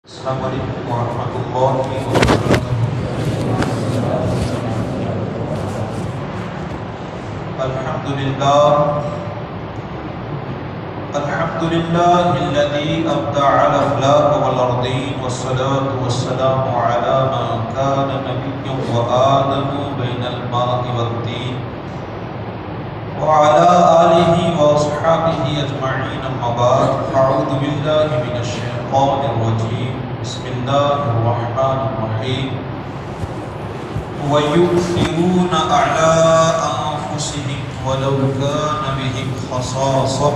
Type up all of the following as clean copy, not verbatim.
السلام علیکم ورحمۃ اللہ وبرکاتہ۔ الحمد للہ الذي ابدع الاخلاق والارضین والصلاة والسلام على من كان نبيا وآدم بين الماء والطين وعلى آلہ واصحابہ اجمعین، اما بعد، اعوذ باللہ من الشیطان الرجیم، بسم اللہ الرحمن الرحیم۔ وَيُؤْثِرُونَ عَلَىٰ أَنفُسِهِمْ وَلَوْ كَانَ بِهِمْ خَصَاصَةٌ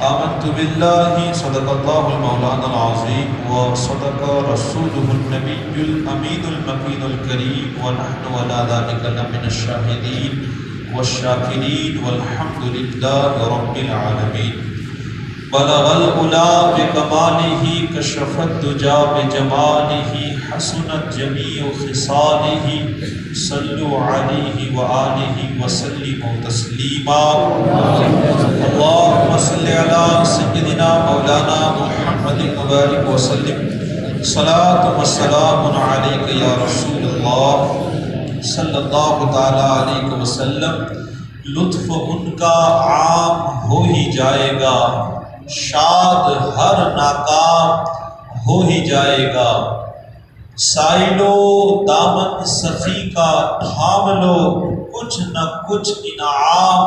آمنت باللہ صدق اللہ المولانا العظیم وصدق رسولہ النبی الامین المکین الکریم ونحن علی ذلک لمن الشاہدین والشاکرین والحمد للہ رب العالمین۔ بلغ العلا بکمالہ کشف الدجی بجمالہ حسنت جمیع خصالہ صلوا علیہ وآلہ وسلموا تسلیما۔ اللہم صل علی سیدنا مولانا محمد مبارک وسلم، صلاۃ والسلام علیک یا رسول اللہ صلی اللہ تعالی علیہ وسلم۔ لطف ان کا عام ہو ہی جائے گا، شاد ہر ناکام ہو ہی جائے گا۔ سائلو دامن سخی کا تھام لو، کچھ نہ کچھ انعام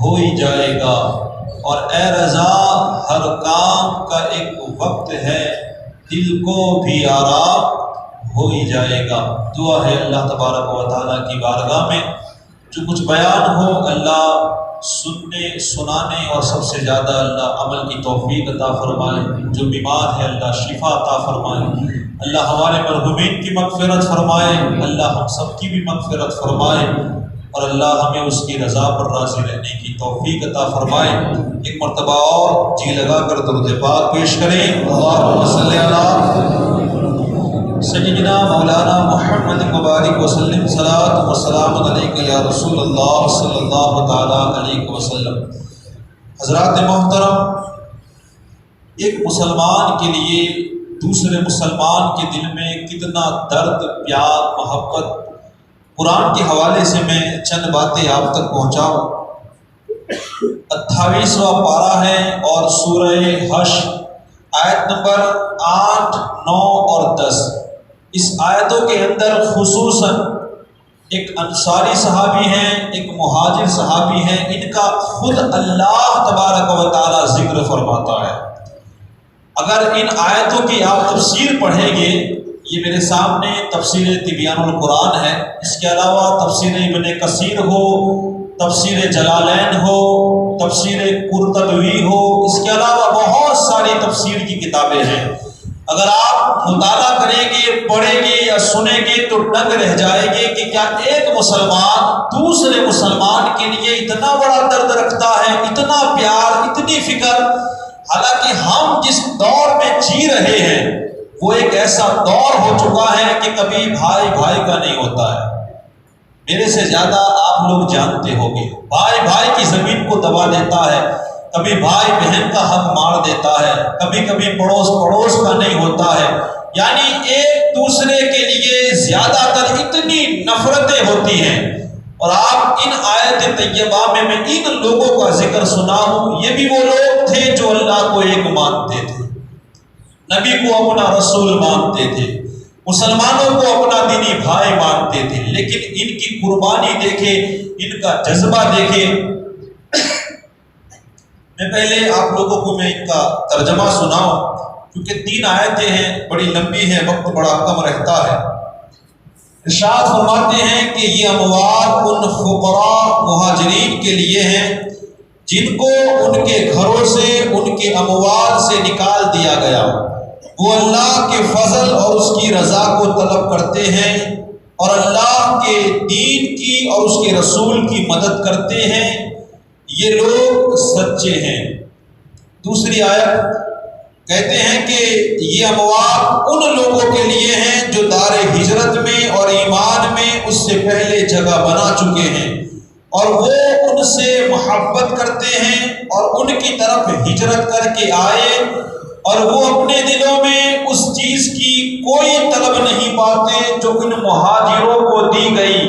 ہو ہی جائے گا۔ اور اے رضا، ہر کام کا ایک وقت ہے، دل کو بھی آرام ہو ہی جائے گا۔ دعا ہے اللہ تبارک و تعالیٰ کی بارگاہ میں جو کچھ بیان ہو اللہ سننے سنانے اور سب سے زیادہ اللہ عمل کی توفیق عطا فرمائے۔ جو بیمار ہے اللہ شفا عطا فرمائے، اللہ ہمارے مرحومین کی مغفرت فرمائے، اللہ ہم سب کی بھی مغفرت فرمائے، اور اللہ ہمیں اس کی رضا پر راضی رہنے کی توفیق عطا فرمائے۔ ایک مرتبہ اور جی لگا کر درود پاک پیش کریں۔ اللہم صلی علی سیدنا مولانا محمد مبارک وسلم، صلاۃ و سلام علیک یا رسول اللہ صلی اللہ تعالی علیہ وسلم۔ حضرات محترم، ایک مسلمان کے لیے دوسرے مسلمان کے دل میں کتنا درد، پیار، محبت، قرآن کے حوالے سے میں چند باتیں آپ تک پہنچاؤں۔ 28واں پارہ ہے اور سورہ حشر آیت نمبر 8، 9 اور 10۔ اس آیتوں کے اندر خصوصاً ایک انصاری صحابی ہیں، ایک مہاجر صحابی ہیں، ان کا خود اللہ تبارک و تعالی ذکر فرماتا ہے۔ اگر ان آیتوں کی آپ تفسیر پڑھیں گے، یہ میرے سامنے تفسیر تبیان القرآن ہے، اس کے علاوہ تفسیر ابن کثیر ہو، تفسیر جلالین ہو، تفسیر قرطبی ہو، اس کے علاوہ بہت ساری تفسیر کی کتابیں ہیں۔ اگر آپ مطالعہ کریں گے، پڑھیں گے یا سنیں گے تو دنگ رہ جائے گے کہ کیا ایک مسلمان دوسرے مسلمان کے لیے اتنا بڑا درد رکھتا ہے، اتنا پیار، اتنی فکر۔ حالانکہ ہم جس دور میں جی رہے ہیں وہ ایک ایسا دور ہو چکا ہے کہ کبھی بھائی بھائی کا نہیں ہوتا ہے۔ میرے سے زیادہ آپ لوگ جانتے ہوں گے، بھائی بھائی کی زمین کو دبا دیتا ہے، کبھی بھائی بہن کا حق مار دیتا ہے، کبھی کبھی پڑوس کا نہیں ہوتا ہے۔ یعنی ایک دوسرے کے لیے زیادہ تر اتنی نفرتیں ہوتی ہیں۔ اور آپ ان آیت طیبہ میں ان لوگوں کا ذکر سنا ہوں، یہ بھی وہ لوگ تھے جو اللہ کو ایک مانتے تھے، نبی کو اپنا رسول مانتے تھے، مسلمانوں کو اپنا دینی بھائی مانتے تھے، لیکن ان کی قربانی دیکھے، ان کا جذبہ دیکھے۔ میں پہلے آپ لوگوں کو میں ان کا ترجمہ سناؤں کیونکہ 3 آیتیں ہیں، بڑی لمبی ہیں، وقت بڑا کم رہتا ہے۔ ارشاد فرماتے ہیں کہ یہ اموال ان فقراء مہاجرین کے لیے ہیں جن کو ان کے گھروں سے، ان کے اموال سے نکال دیا گیا۔ وہ اللہ کے فضل اور اس کی رضا کو طلب کرتے ہیں اور اللہ کے دین کی اور اس کے رسول کی مدد کرتے ہیں، یہ لوگ سچے ہیں۔ دوسری آیت کہتے ہیں کہ یہ اموال ان لوگوں کے لیے ہیں جو دار ہجرت میں اور ایمان میں اس سے پہلے جگہ بنا چکے ہیں، اور وہ ان سے محبت کرتے ہیں اور ان کی طرف ہجرت کر کے آئے اور وہ اپنے دلوں میں اس چیز کی کوئی طلب نہیں پاتے جو ان مہاجروں کو دی گئی،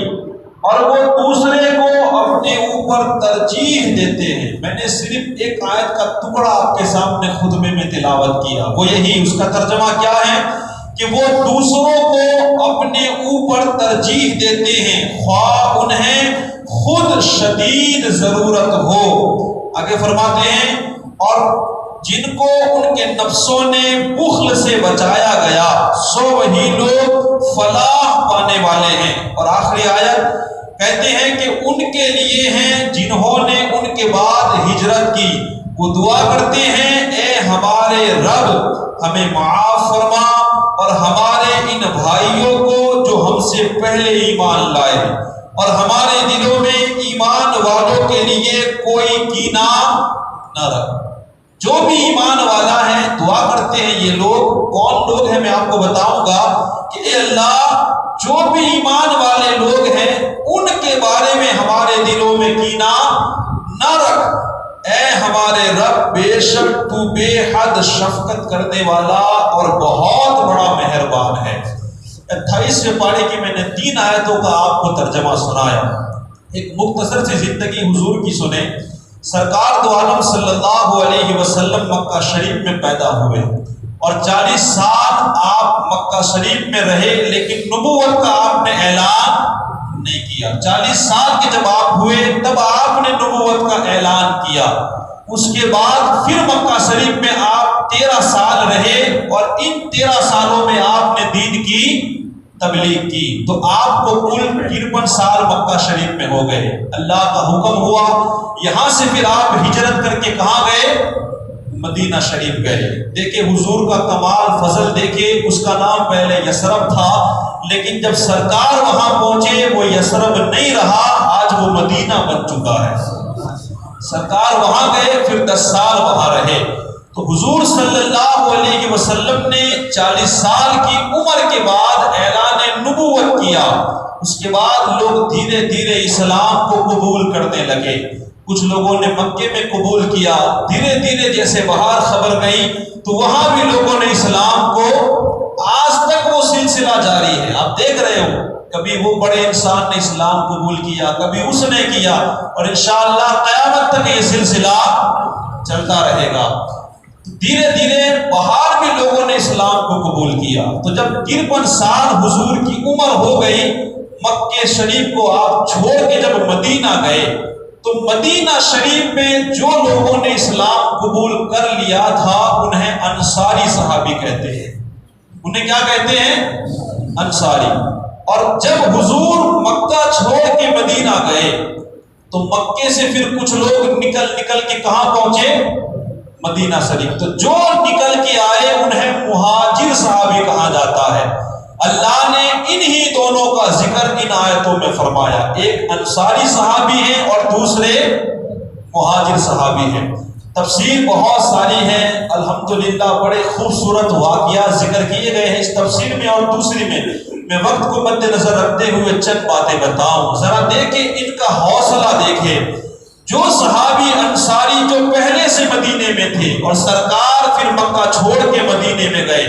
اور وہ دوسرے کو اپنے اوپر ترجیح دیتے ہیں۔ میں نے صرف ایک آیت کا ٹکڑا آپ کے سامنے خطبے میں تلاوت کیا، وہ یہی، اس کا ترجمہ کیا ہے کہ وہ دوسروں کو اپنے اوپر ترجیح دیتے ہیں خواہ انہیں خود شدید ضرورت ہو۔ آگے فرماتے ہیں اور جن کو ان کے نفسوں نے بخل سے بچایا گیا سو وہی لوگ فلاح پانے والے ہیں۔ اور آخری آیت کہتے ہیں کہ ان کے لیے ہیں جنہوں نے ان کے بعد ہجرت کی، وہ دعا کرتے ہیں اے ہمارے رب ہمیں معاف فرما اور ہمارے ان بھائیوں کو جو ہم سے پہلے ایمان لائے، اور ہمارے دلوں میں ایمان والوں کے لیے کوئی کینہ نہ رکھ۔ جو بھی ایمان والا ہے دعا کرتے ہیں یہ لوگ، کون لوگ ہیں میں آپ کو بتاؤں گا کہ اے اللہ جو بھی ایمان والے لوگ ہیں ان کے بارے میں ہمارے دلوں میں کینہ نہ رکھ، اے ہمارے رب بے شک تو بے حد شفقت کرنے والا اور بہت بڑا مہربان ہے۔ 28ویں پارے کی میں نے 3 آیتوں کا آپ کو ترجمہ سنایا۔ ایک مختصر سی زندگی حضور کی سنیں۔ سرکار دو عالم صلی اللہ علیہ وسلم مکہ شریف میں پیدا ہوئے اور 40 سال آپ مکہ شریف میں رہے، لیکن نبوت کا آپ نے اعلان نہیں کیا۔ 40 سال کے جب آپ ہوئے تب آپ نے نبوت کا اعلان کیا۔ اس کے بعد پھر مکہ شریف میں آپ 13 سال رہے اور ان 13 سالوں میں آپ نے دین کی تبلیغ کی، تو آپ کو کل 53 سال مکہ شریف میں ہو گئے۔ اللہ کا حکم ہوا، یہاں سے پھر آپ ہجرت کر کے کہاں گئے؟ مدینہ شریف گئے۔ دیکھیں حضور کا کمال فضل، دیکھیں اس کا نام پہلے یثرب تھا، لیکن جب سرکار وہاں پہنچے وہ یثرب نہیں رہا، آج وہ مدینہ بن چکا ہے۔ سرکار وہاں گئے، پھر 10 سال وہاں رہے۔ تو حضور صلی اللہ علیہ وسلم نے 40 سال کی عمر کے بعد اعلان نبوت کیا۔ اس کے بعد لوگ دھیرے دھیرے اسلام کو قبول کرنے لگے۔ کچھ لوگوں نے مکے میں قبول کیا، دھیرے دھیرے جیسے باہر خبر گئی تو وہاں بھی لوگوں نے اسلام کو، آج تک وہ سلسلہ جاری ہے۔ آپ دیکھ رہے ہو کبھی وہ بڑے انسان نے اسلام قبول کیا، کبھی اس نے کیا، اور انشاءاللہ قیامت تک یہ سلسلہ چلتا رہے گا۔ دھیرے دھیرے باہر بھی لوگوں نے اسلام کو قبول کیا۔ تو جب 53 سال حضور کی عمر ہو گئی، مکہ شریف کو آپ چھوڑ کے جب مدینہ گئے تو مدینہ شریف میں جو لوگوں نے اسلام قبول کر لیا تھا انہیں انصاری صحابی کہتے ہیں۔ انہیں کیا کہتے ہیں؟ انصاری۔ اور جب حضور مکہ چھوڑ کے مدینہ گئے تو مکے سے پھر کچھ لوگ نکل کے کہاں پہنچے؟ مدینہ شریف۔ تو جو نکل کے آئے انہیں مہاجر صحابی کہا جاتا ہے۔ اللہ نے انہی دونوں کا ذکر ان آیتوں میں فرمایا، ایک انصاری صحابی ہیں اور دوسرے مہاجر صحابی ہیں۔ تفسیر بہت ساری ہے، الحمدللہ بڑے خوبصورت واقعات ذکر کیے گئے ہیں اس تفسیر میں اور دوسری میں وقت کو مد نظر رکھتے ہوئے چند باتیں بتاؤں۔ ذرا دیکھیں ان کا حوصلہ، دیکھیں جو صحابی انصاری جو پہلے سے مدینے میں تھے اور سرکار پھر مکہ چھوڑ کے مدینے میں گئے،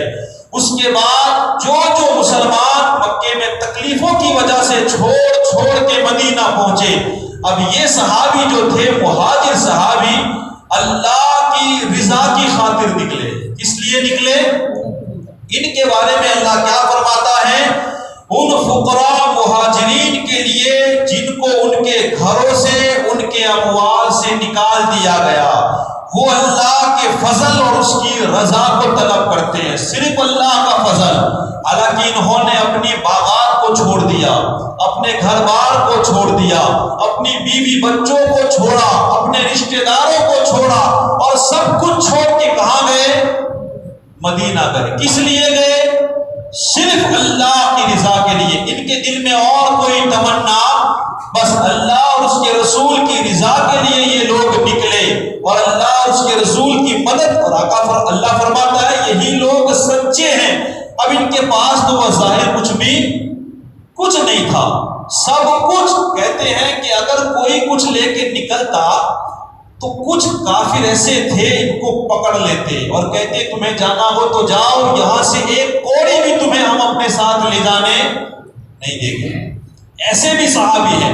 اس کے بعد جو مسلمان مکے میں تکلیفوں کی وجہ سے چھوڑ کے مدینہ پہنچے، اب یہ صحابی جو تھے مہاجر صحابی اللہ کی رضا کی خاطر نکلے۔ کس لیے نکلے؟ ان کے بارے میں اللہ کیا فرماتا ہے؟ ان فقراء مہاجرین کے لیے جن کو ان کے گھروں سے ان کے اموال سے نکال دیا گیا، وہ اللہ کے فضل اور اس کی رضا کو طلب کرتے ہیں، صرف اللہ کا فضل۔ حالانکہ انہوں نے اپنی باغات کو چھوڑ دیا، اپنے گھر بار کو چھوڑ دیا، اپنی بیوی بچوں کو چھوڑا، اپنے رشتہ داروں کو چھوڑا اور سب کچھ چھوڑ کے کہاں گئے؟ مدینہ گئے۔ کس لیے گئے؟ صرف اللہ کی رضا کے لیے۔ ان کے دل میں اور کوئی تمنا، بس اللہ اور اس کے رسول کی رضا کے لیے یہ لوگ نکلے اور اللہ اور اس کے رسول کی مدد، اور اللہ فرماتا ہے یہی لوگ سچے ہیں۔ اب ان کے پاس تو بظاہر کچھ نہیں تھا، سب کچھ۔ کہتے ہیں کہ اگر کوئی کچھ لے کے نکلتا تو کچھ کافر ایسے تھے ان کو پکڑ لیتے اور کہتے تمہیں جانا ہو تو جاؤ، یہاں سے ایک کوڑی بھی تمہیں ہم اپنے ساتھ لے جانے نہیں دیں گے۔ ایسے بھی صحابی ہیں۔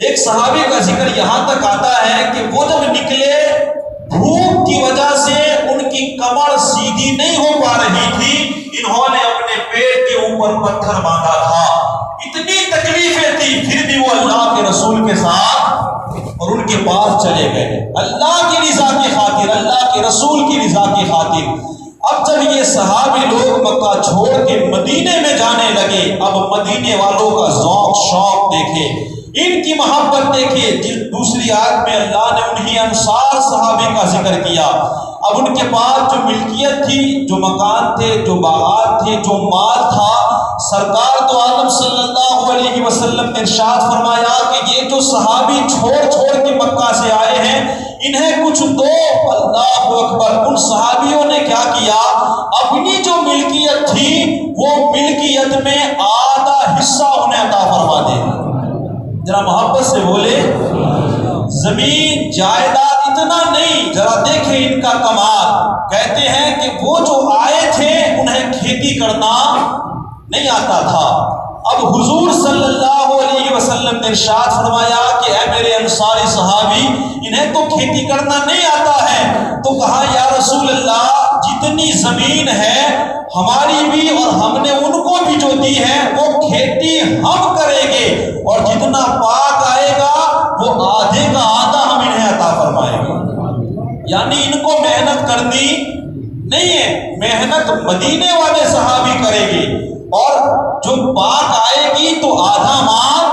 ایک صحابی کا ذکر یہاں تک آتا ہے کہ وہ جب نکلے، بھوک کی وجہ سے ان کی کمر سیدھی نہیں ہو پا رہی تھی، انہوں نے اپنے پیٹ کے اوپر پتھر باندھا تھا، اتنی تکلیفیں تھی، پھر بھی وہ اللہ کے رسول کے ساتھ اور ان کے پاس چلے گئے، اللہ کی رضا کی خاطر، اللہ کے رسول کی رضا کی خاطر۔ اب جب یہ صحابی لوگ مکہ چھوڑ کے مدینے میں جانے لگے، اب مدینے والوں کا ذوق شوق دیکھے، ان کی محبت دیکھیے۔ جس دوسری آیت میں اللہ نے انہی انصار صحابی کا ذکر کیا۔ اب ان کے پاس جو ملکیت تھی، جو مکان تھے، جو باغات تھے، جو مال تھا، سرکار تو عالم صلی اللہ علیہ وسلم نے ارشاد فرمایا کہ یہ جو صحابی چھوڑ کے مکہ سے آئے ہیں انہیں کچھ دو۔ اللہ اکبر۔ ان صحابیوں نے کیا کیا؟ اپنی جو ملکیت تھی وہ ملکیت میں آدھا حصہ انہیں عطا فرما دے۔ ذرا محبت سے بولے، زمین جائیداد اتنا نہیں، ذرا دیکھیں ان کا کمال۔ کہتے ہیں کہ وہ جو آئے تھے انہیں کھیتی کرنا نہیں آتا تھا۔ اب حضور صلی اللہ علیہ وسلم نے ارشاد فرمایا کہ اے میرے انصاری صحابی، انہیں تو کھیتی کرنا نہیں آتا ہے، تو کہا یا رسول اللہ جتنی زمین ہے ہماری بھی اور ہم نے ان کو بھی جو دی ہے وہ کھیتی ہم کریں گے، اور جتنا پاک آئے گا وہ آدھے کا آدھا ہم انہیں عطا فرمائیں گے۔ یعنی ان کو محنت کرنی نہیں ہے، محنت مدینے والے صحابی کریں گے، اور جو پاک آئے گی تو آدھا مال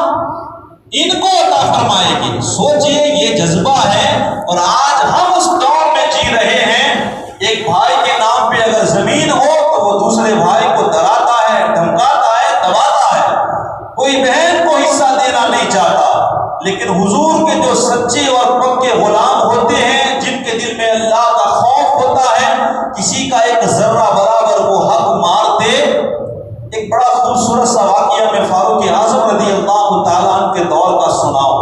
ان کو عطا فرمائے گی۔ سوچئے یہ جذبہ ہے، اور آج ہم اس دور میں جی رہے ہیں، ایک بھائی کے نام پہ اگر زمین ہو تو وہ دوسرے بھائی کو ڈراتا ہے، دھمکاتا ہے، دباتا ہے، کوئی بہن کو حصہ دینا نہیں چاہتا۔ لیکن حضور کے جو سچے اور پکے غلام ہوتے ہیں، جن کے دل میں اللہ کا خوف ہوتا ہے، کسی کا ایک ذرہ برابر وہ حق مارتے۔ ایک بڑا خوبصورت سا واقعہ میں فاروق اعظم رضی اللہ تعالیٰ عنہ کے دور کا سناؤ۔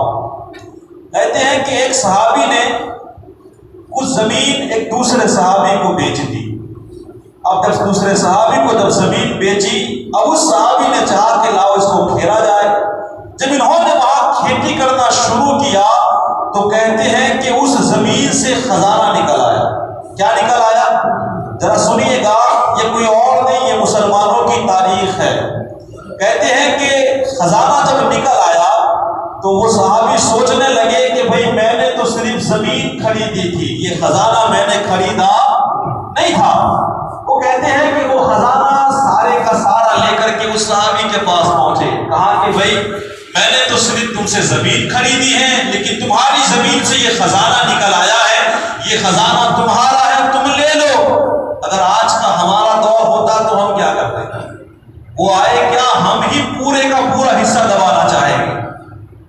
کہتے ہیں کہ ایک صحابی نے کچھ زمین ایک دوسرے صحابی کو بیچ دی۔ اب جب دوسرے صحابی کو جب زمین بیچی، اب اس صحابی نے چاہا کہ لاؤ اس کو گھیرا جائے۔ جب انہوں نے وہاں کھیتی کرنا شروع کیا تو کہتے ہیں کہ اس زمین سے خزانہ نکل آیا۔ کیا نکل آیا؟ ذرا سنیے گا، یہ کوئی اور نہیں، یہ مسلمانوں کی تاریخ ہے۔ کہتے ہیں کہ خزانہ جب نکل آیا تو وہ صحابی سوچنے لگے کہ بھئی میں نے تو صرف زمین خریدی تھی، یہ خزانہ میں نے خریدا نہیں تھا۔ وہ کہتے ہیں کہ وہ خزانہ سارے کا سارا لے کر کے اس صحابی کے پاس پہنچے، کہا کہ بھئی میں نے تو صرف تم سے زمین خریدی ہے، لیکن تمہاری زمین سے یہ خزانہ نکل آیا ہے، یہ خزانہ تمہارا ہے، تم لے لو۔ اگر آج کا ہمارا دور ہوتا تو ہم کیا کرتے؟ وہ آئے کیا، ہم ہی پورے کا پورا حصہ دبانا چاہیں گے۔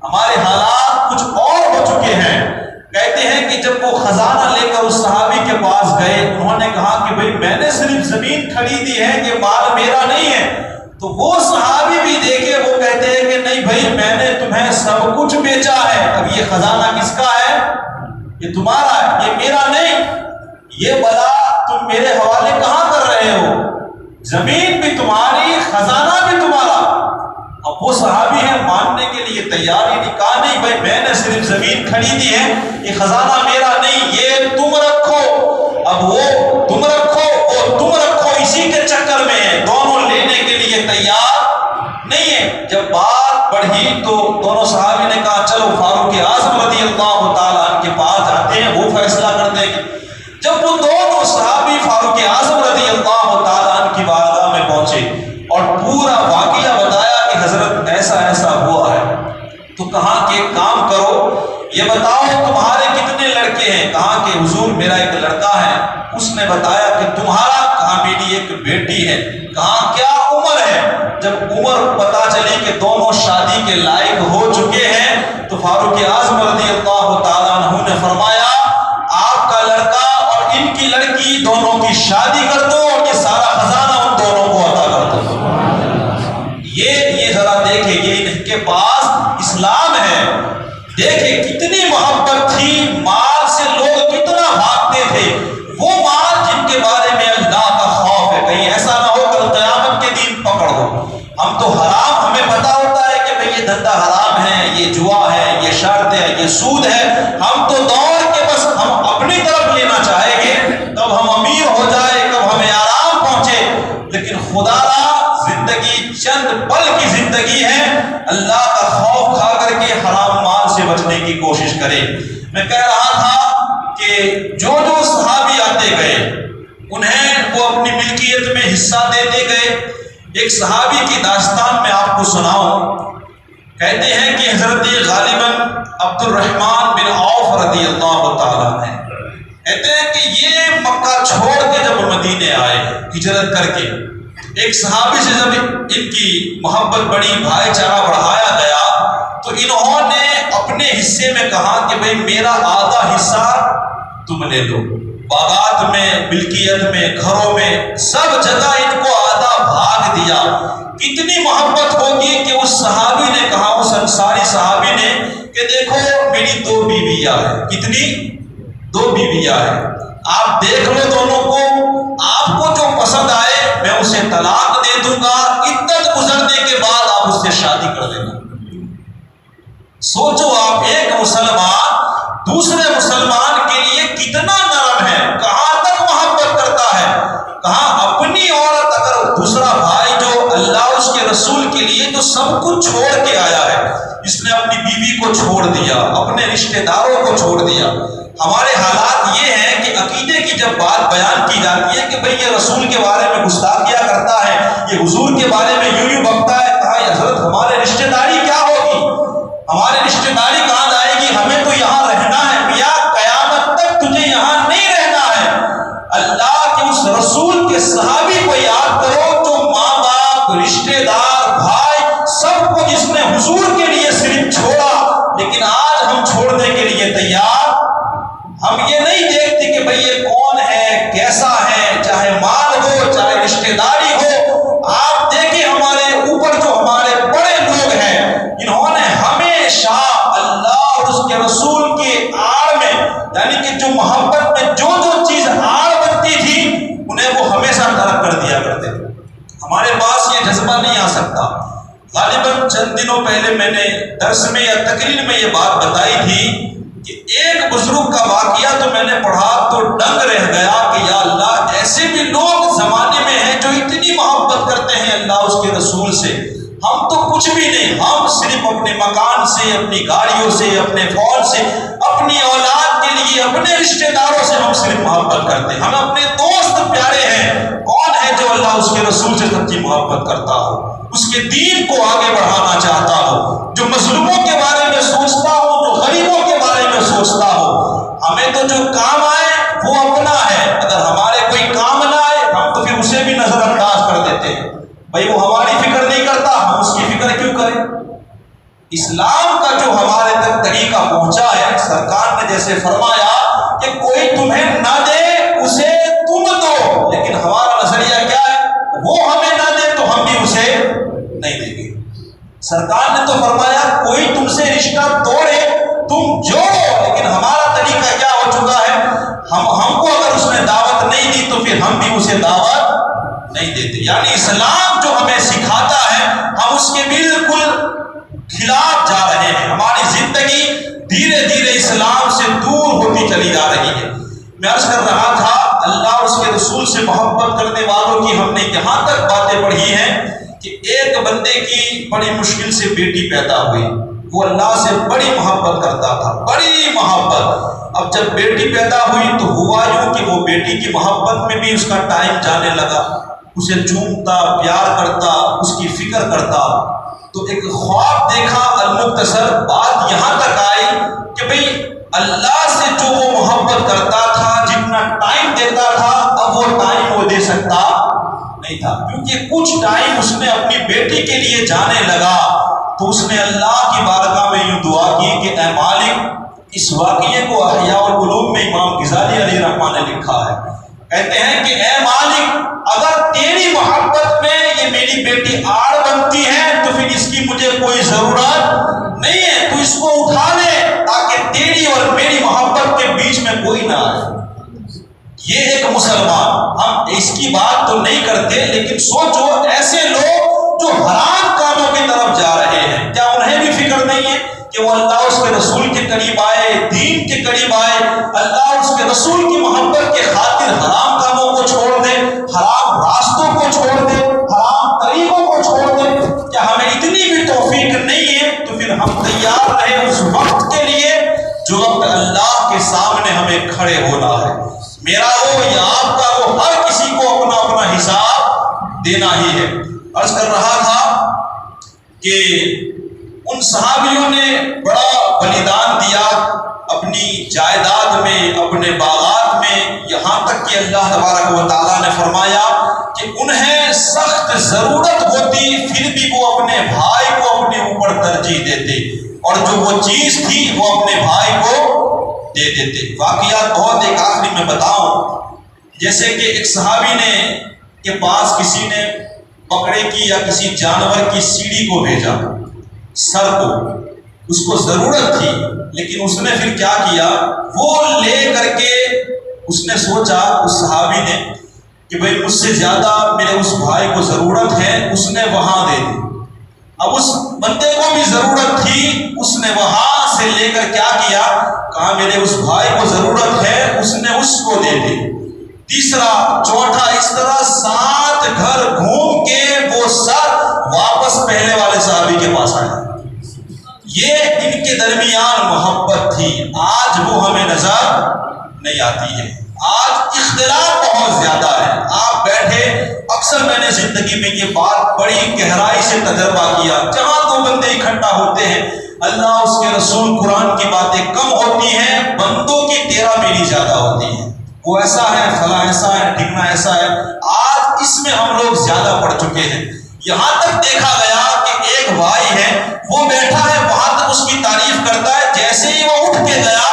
ہمارے حالات کچھ اور ہو چکے ہیں۔ کہتے ہیں کہ جب وہ خزانہ لے کر اس صحابی کے پاس گئے، انہوں نے کہا کہ بھئی میں نے صرف زمین خریدی ہے، یہ مال میرا نہیں ہے۔ تو وہ صحابی بھی دیکھے، وہ کہتے ہیں کہ نہیں بھئی میں نے تمہیں سب کچھ بیچا ہے، اب یہ خزانہ کس کا ہے؟ یہ تمہارا ہے، یہ میرا نہیں۔ یہ بلا تم میرے حوالے کہاں کر رہے ہو؟ زمین بھی تمہاری، خزانہ بھی تمہارا۔ اب وہ صحابی ہے ماننے کے لیے تیار ہی نہیں، کہا نہیں بھائی میں نے صرف زمین خریدی ہے، یہ خزانہ میرا نہیں، یہ تم رکھو۔ اب وہ تم رکھو، وہ تم رکھو، اسی کے چکر میں ہے، دونوں لینے کے لیے تیار نہیں ہے۔ جب بات بڑھی تو دونوں صحابی نے کہا چلو فاروق اعظم رضی اللہ تعالیٰ عنہ کے پاس جاتے ہیں، وہ فیصلہ کر دیں گے۔ جب وہ دونوں صحابی فاروق اعظم رضی اللہ تعالیٰ عنہ کی بارگاہ میں پہنچے اور پورا واقعہ بتایا کہ حضرت ایسا ایسا ہوا ہے، تو کہا کہ ایک کام کرو، یہ بتاؤ تمہارے کتنے لڑکے ہیں؟ کہا کہ حضور میرا ایک لڑکا ہے۔ اس نے بتایا کہ تمہارا؟ کہا میری ایک بیٹی ہے۔ کہا کیا عمر ہے؟ جب عمر پتا چلی کہ دونوں شادی کے لائق ہو چکے ہیں تو فاروق اعظم رضی اللہ تعالیٰ عنہ نے فرمایا آپ کا لڑکا اور ان کی لڑکی دونوں کی شادی کر دو اور یہ سارا خزانہ ان دونوں کو عطا کر دو۔ یہ ذرا دیکھیں، یہ ان کے پاس اسلام ہے۔ دیکھیں کتنی محبت تھی، مال سے لوگ ہم تو حرام ہمیں پتا ہوتا ہے کہ بھئی یہ دھندا حرام ہے، یہ جوا ہے، یہ شرط ہے، یہ سود ہے، ہم تو دوڑ کے بس ہم اپنی طرف لینا چاہیں گے، کب ہم امیر ہو جائے، کب ہمیں آرام پہنچے. لیکن خدا را زندگی چند پل کی زندگی ہے، اللہ کا خوف کھا کر کے حرام مال سے بچنے کی کوشش کرے. میں کہہ رہا تھا کہ جو صحابی آتے گئے انہیں وہ اپنی ملکیت میں حصہ دیتے گئے. ایک صحابی کی داستان میں آپ کو سناؤں. کہتے ہیں کہ حضرت غالباً عبد الرحمن بن عوف رضی اللہ تعالیٰ عنہ کہتے ہیں کہ یہ مکہ چھوڑ کے جب مدینے آئے ہجرت کر کے، ایک صحابی سے جب ان کی محبت بڑی، بھائی چارہ بڑھایا گیا، تو انہوں نے اپنے حصے میں کہا کہ بھئی میرا آدھا حصہ تم لے لو. باغات میں، ملکیت میں، گھروں میں، سب جگہ ان کو آدھا بھاگ دیا. کتنی محبت ہوگی کہ اس صحابی نے کہا، اس انصاری صحابی نے، کہ دیکھو میری 2 بیویاں ہیں. کتنی؟ 2 بیویاں ہیں. آپ دیکھ لو دونوں کو، آپ کو جو پسند آئے میں اسے طلاق دے دوں گا، عدت گزرنے کے بعد آپ اس سے شادی کر لینا. سوچو آپ، ایک مسلمان دوسرے مسلمان کے لیے کتنا نرم ہے، کہاں تک محبت کرتا ہے. کہاں اپنی عورت، اگر دوسرا بھائی جو اللہ اس کے رسول کے لیے جو سب کچھ چھوڑ کے آیا ہے، اس نے اپنی بیوی کو چھوڑ دیا، اپنے رشتہ داروں کو چھوڑ دیا. ہمارے حالات یہ ہیں کہ عقیدے کی جب بات بیان کی جاتی ہے کہ بھئی یہ رسول کے بارے میں گستاخیاں کرتا ہے، یہ حضور کے بارے میں یوں بکتا ہے، کہا حضرت ہمارے رشتہ داری کیا ہوگی، ہمارے رشتہ داری کہاں جائے گی، ہمیں تو یہاں رہنا ہے. میاں قیامت تک تجھے یہاں نہیں رہنا ہے. اللہ کے اس رسول کے صحابی کو یاد کرو جو ماں باپ، رشتہ دار، بھائی، سب کو جس نے حضور کے لیے صرف چھوڑا. لیکن آج ہم چھوڑنے کے لیے تیار. ہم یہ نہیں دیکھتے کہ بھئی یہ کون ہے، کیسا ہے، چاہے مال ہو، چاہے رشتہ داری ہو. آپ دیکھیں ہمارے اوپر جو ہمارے بڑے لوگ ہیں، انہوں نے ہمیشہ اللہ اور اس کے رسول کے آڑ میں، یعنی کہ جو محبت میں جو چیز آڑ بنتی تھی، انہیں وہ ہمیشہ ترک کر دیا کرتے تھے. ہمارے پاس یہ جذبہ نہیں آ سکتا. غالباً چند دنوں پہلے میں نے درس میں یا تقریر میں یہ بات بتائی تھی کہ ایک بزرگ کا واقعہ تو میں نے پڑھا تو دنگ رہ گیا کہ یا اللہ، ایسے بھی لوگ زمانے میں ہیں جو اتنی محبت کرتے ہیں اللہ اس کے رسول سے. ہم تو کچھ بھی نہیں، ہم صرف اپنے مکان سے، اپنی گاڑیوں سے، اپنے فول سے، اپنی اولاد کے لیے، اپنے رشتہ داروں سے ہم صرف محبت کرتے ہیں. ہم اپنے دوست پیارے ہیں. کون ہے جو اللہ اس کے رسول سے سچی محبت کرتا ہو، اس کے دین کو آگے بڑھانا چاہتا ہو، جو مظلوموں کے بارے میں سوچتا ہو، جو غریبوں کے بارے میں سوچتا ہو. ہمیں تو جو کام آئے وہ اپنا ہے، اگر ہمارے کوئی کام نہ آئے ہم تو پھر اسے بھی نظر انداز کر دیتے ہیں. بھائی وہ ہماری فکر نہیں کرتا، ہم اس کی فکر کیوں کریں. اسلام کا جو ہمارے تک طریقہ پہنچا ہے، سرکار نے جیسے فرمایا کہ کوئی تمہیں نہ دے اسے تم دو، لیکن ہمارا نظریہ کیا ہے، وہ ہمیں نہ دے تو ہم بھی اسے نہیں دیں گے. سرکار نے تو فرمایا کوئی تم سے رشتہ توڑے تم جوڑو، لیکن ہمارا طریقہ کیا ہو چکا ہے، ہم کو اگر اس نے دعوت نہیں دی تو پھر ہم بھی اسے دعوت نہیں دیتے. یعنی اسلام جو ہمیں سکھاتا ہے ہم اس کے بالکل خلاف جا رہے ہیں. ہماری زندگی دھیرے دھیرے اسلام سے دور ہوتی چلی جا رہی ہے. میں عرض کر رہا تھا اللہ اور اس کے رسول سے محبت کرنے والوں کی ہم نے یہاں تک باتیں پڑھی ہیں کہ ایک بندے کی بڑی مشکل سے بیٹی پیدا ہوئی، وہ اللہ سے بڑی محبت کرتا تھا، بڑی محبت. اب جب بیٹی پیدا ہوئی تو ہوا یوں کہ وہ بیٹی کی محبت میں بھی اس کا ٹائم جانے لگا، اسے چومتا، پیار کرتا، اس کی فکر کرتا. تو ایک خواب دیکھا. المختصر بات یہاں تک آئی کہ بھئی اللہ سے جو وہ محبت کرتا تھا، جتنا ٹائم دیتا تھا، اب وہ ٹائم وہ دے سکتا نہیں تھا، کیونکہ کچھ ٹائم اس نے اپنی بیٹی کے لیے جانے لگا. تو اس نے اللہ کی بارگاہ میں یوں دعا کی کہ اے مالک، اس واقعے کو احیاء القلوب میں امام غزالی علیہ رحمہ نے لکھا ہے. کہتے ہیں کہ اے مالک، اگر تیری محبت میں یہ میری بیٹی آڑ بنتی ہے تو پھر اس کی مجھے کوئی ضرورت نہیں ہے، تو اس کو اٹھا لے تاکہ تیری اور میری محبت کے بیچ میں کوئی نہ آئے. یہ ایک مسلمان، ہم اس کی بات تو نہیں کرتے، لیکن سوچو ایسے لوگ جو حرام کاموں کی طرف جا رہے ہیں، کیا انہیں بھی فکر نہیں ہے کہ وہ اللہ اس کے رسول کے قریب آئے، دین کے قریب آئے، اللہ اس کے رسول کی محبت کے خاطر حرام کاموں کو چھوڑ دے، حرام راستوں کو چھوڑ دے، حرام طریقوں کو چھوڑ دے؟ کیا ہمیں اتنی بھی توفیق نہیں ہے؟ تو پھر ہم تیار رہیں اس وقت کے لیے جو وقت اللہ کے سامنے ہمیں کھڑے ہونا ہے۔ میرا ہو یا آپ کا ہو، ہر کسی کو اپنا اپنا حساب دینا ہی ہے۔ عرض کر رہا تھا کہ ان صحابیوں نے بڑا بلیدان دیا اپنی جائیداد میں، اپنے باغات میں، یہاں تک کہ اللہ تبارک و تعالیٰ نے فرمایا کہ انہیں سخت ضرورت ہوتی پھر بھی وہ اپنے بھائی کو اپنے اوپر ترجیح دیتے، اور جو وہ چیز تھی وہ اپنے بھائی کو دے دیتے۔ واقعات بہت، ایک آخری میں بتاؤں، جیسے کہ ایک صحابی نے کے پاس کسی نے بکرے کی یا کسی جانور کی سیڑھی کو بھیجا، سر کو، اس کو ضرورت تھی، لیکن اس نے پھر کیا کیا، وہ لے کر کے اس نے سوچا، اس صحابی نے، کہ بھئی مجھ سے زیادہ میرے اس بھائی کو ضرورت ہے، اس نے وہاں دے دی۔ اب اس بندے کو بھی ضرورت تھی، اس نے وہاں سے لے کر کیا کیا، کہا میرے اس بھائی کو ضرورت ہے، اس نے اس کو دے دی۔ تیسرا، چوتھا، اس طرح 7 گھر گھوم کے وہ سر واپس پہلے والے صحابی کے پاس آیا۔ یہ ان کے درمیان محبت تھی، آج وہ ہمیں نظر نہیں آتی ہے۔ آج اختلاف بہت زیادہ ہے۔ آپ بیٹھے، اکثر میں نے زندگی میں یہ بات بڑی گہرائی سے تجربہ کیا، جہاں 2 بندے اکٹھا ہوتے ہیں، اللہ اس کے رسول قرآن کی باتیں کم ہوتی ہیں، بندوں کی تیرا میری زیادہ ہوتی ہے۔ وہ ایسا ہے، فلاں ایسا ہے، ٹھکنا ایسا ہے۔ آج اس میں ہم لوگ زیادہ پڑ چکے ہیں، یہاں تک دیکھا گیا کہ ایک بھائی ہے، وہ بیٹھا ہے، وہاں تک اس کی تعریف کرتا ہے، جیسے ہی وہ اٹھ کے گیا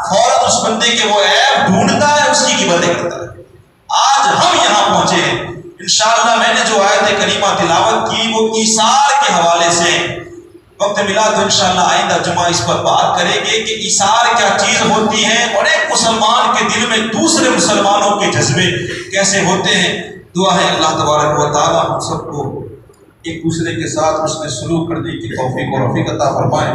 فوراً اس بندے کے وہ عیب ڈھونڈتا ہے، اس کی غیبتیں کرتا ہے۔ آج ہم یہاں پہنچے ہیں۔ انشاءاللہ میں نے جو آیت کریمہ تلاوت کی وہ ایثار کے حوالے سے، وقت ملا تو انشاءاللہ آئندہ جمعہ اس پر بات کریں گے کہ ایثار کیا چیز ہوتی ہے، اور ایک مسلمان کے دل میں دوسرے مسلمانوں کے جذبے کیسے ہوتے ہیں۔ دعا ہے اللہ تبارک و تعالی ہم سب کو ایک دوسرے کے ساتھ حسن سلوک کرنے کی توفیق اور رفیق عطا فرمائے۔